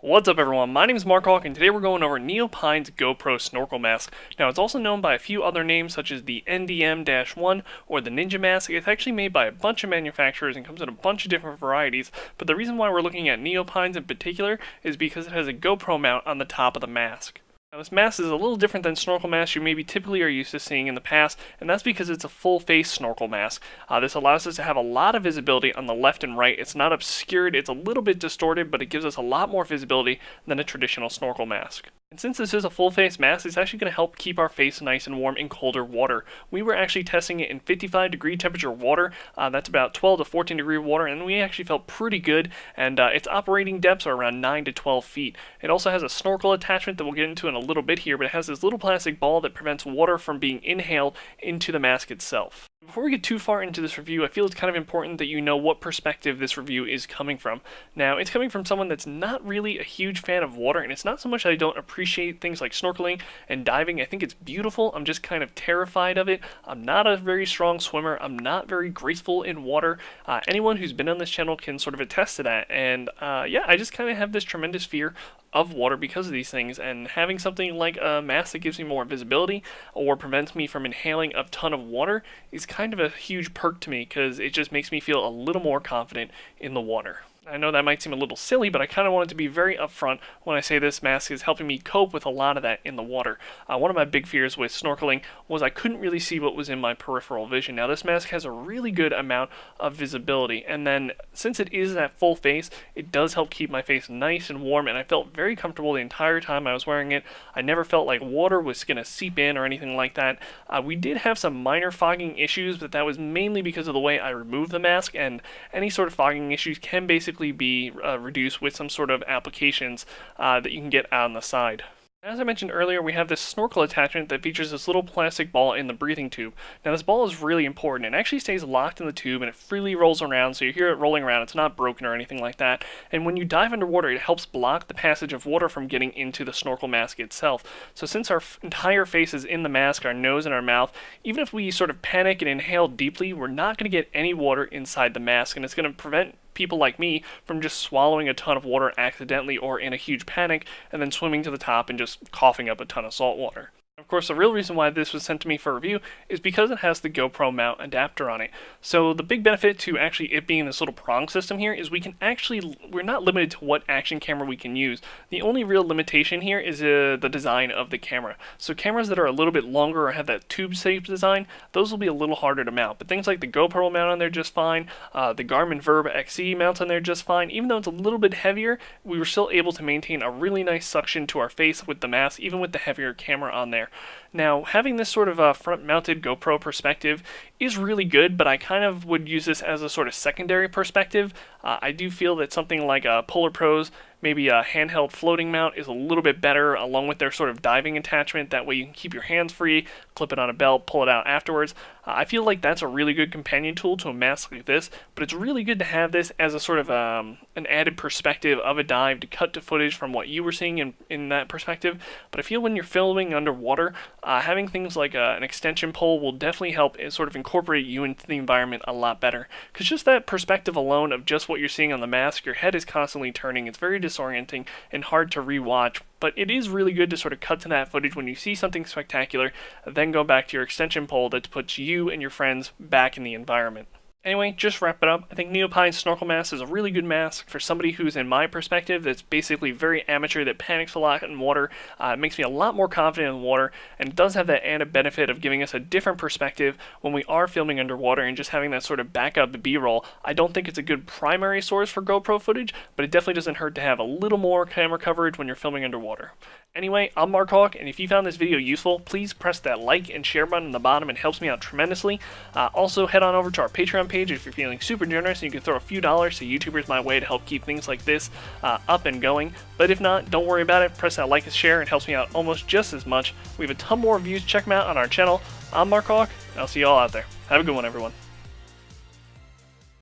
What's up everyone, my name is Mark Hawk and today we're going over NEOpine's GoPro snorkel mask. Now it's also known by a few other names such as the NDM-1 or the Ninja mask. It's actually made by a bunch of manufacturers and comes in a bunch of different varieties, but the reason why we're looking at NEOpine's in particular is because it has a GoPro mount on the top of the mask. Now this mask is a little different than snorkel masks you maybe typically are used to seeing in the past, and that's because it's a full face snorkel mask. This allows us to have a lot of visibility on the left and right. It's not obscured, it's a little bit distorted, but it gives us a lot more visibility than a traditional snorkel mask. And since this is a full face mask, it's actually going to help keep our face nice and warm in colder water. We were actually testing it in 55-degree temperature water, that's about 12 to 14 degree water, and we actually felt pretty good, and its operating depths are around 9 to 12 feet. It also has a snorkel attachment that we'll get into in a little bit here, but it has this little plastic ball that prevents water from being inhaled into the mask itself. Before we get too far into this review, I feel it's kind of important that you know what perspective this review is coming from. Now, it's coming from someone that's not really a huge fan of water, and it's not so much that I don't appreciate things like snorkeling and diving. I think it's beautiful. I'm just kind of terrified of it. I'm not a very strong swimmer. I'm not very graceful in water. Anyone who's been on this channel can sort of attest to that, and yeah, I just kind of have this tremendous fear of water because of these things, and having something like a mask that gives me more visibility or prevents me from inhaling a ton of water is kind of a huge perk to me because it just makes me feel a little more confident in the water. I know that might seem a little silly, but I kind of wanted to be very upfront when I say this mask is helping me cope with a lot of that in the water. One of my big fears with snorkeling was I couldn't really see what was in my peripheral vision. Now this mask has a really good amount of visibility, and then since it is that full face, it does help keep my face nice and warm, and I felt very comfortable the entire time I was wearing it. I never felt like water was going to seep in or anything like that. We did have some minor fogging issues, but that was mainly because of the way I removed the mask, and any sort of fogging issues can basically be reduced with some sort of applications that you can get out on the side. As I mentioned earlier, we have this snorkel attachment that features this little plastic ball in the breathing tube. Now this ball is really important. It actually stays locked in the tube and it freely rolls around, so you hear it rolling around. It's not broken or anything like that. And when you dive underwater, it helps block the passage of water from getting into the snorkel mask itself. So since our entire face is in the mask, our nose and our mouth, even if we sort of panic and inhale deeply, we're not going to get any water inside the mask, and it's going to prevent people like me from just swallowing a ton of water accidentally or in a huge panic and then swimming to the top and just coughing up a ton of salt water. Of course, the real reason why this was sent to me for review is because it has the GoPro mount adapter on it. So the big benefit to actually it being this little prong system here is we're not limited to what action camera we can use. The only real limitation here is the design of the camera. So cameras that are a little bit longer or have that tube-shaped design, those will be a little harder to mount. But things like the GoPro mount on there just fine, the Garmin Verb XE mounts on there just fine. Even though it's a little bit heavier, we were still able to maintain a really nice suction to our face with the mask, even with the heavier camera on there. Now, having this sort of front-mounted GoPro perspective is really good, but I kind of would use this as a sort of secondary perspective. I do feel that something like Polar Pro's, maybe a handheld floating mount, is a little bit better, along with their sort of diving attachment. That way you can keep your hands free, clip it on a belt, pull it out afterwards. I feel like that's a really good companion tool to a mask like this, but it's really good to have this as a sort of an added perspective of a dive to cut to footage from what you were seeing in that perspective. But I feel when you're filming underwater, having things like an extension pole will definitely help sort of incorporate you into the environment a lot better. Because just that perspective alone of just what you're seeing on the mask, your head is constantly turning. It's very disorienting and hard to rewatch, but it is really good to sort of cut to that footage when you see something spectacular, then go back to your extension pole that puts you and your friends back in the environment. Anyway, just wrap it up. I think NEOpine's snorkel mask is a really good mask for somebody who's, in my perspective, that's basically very amateur, that panics a lot in water. It makes me a lot more confident in water, and it does have that added benefit of giving us a different perspective when we are filming underwater and just having that sort of backup B-roll. I don't think it's a good primary source for GoPro footage, but it definitely doesn't hurt to have a little more camera coverage when you're filming underwater. Anyway, I'm Mark Hawk, and if you found this video useful, please press that like and share button in the bottom. It helps me out tremendously. Also, head on over to our Patreon page if you're feeling super generous, and you can throw a few dollars to YouTubers my way to help keep things like this up and going. But if not, don't worry about it. Press that like and share. It helps me out almost just as much. We have a ton more reviews. Check them out on our channel. I'm Mark Hawk, and I'll see you all out there. Have a good one, everyone.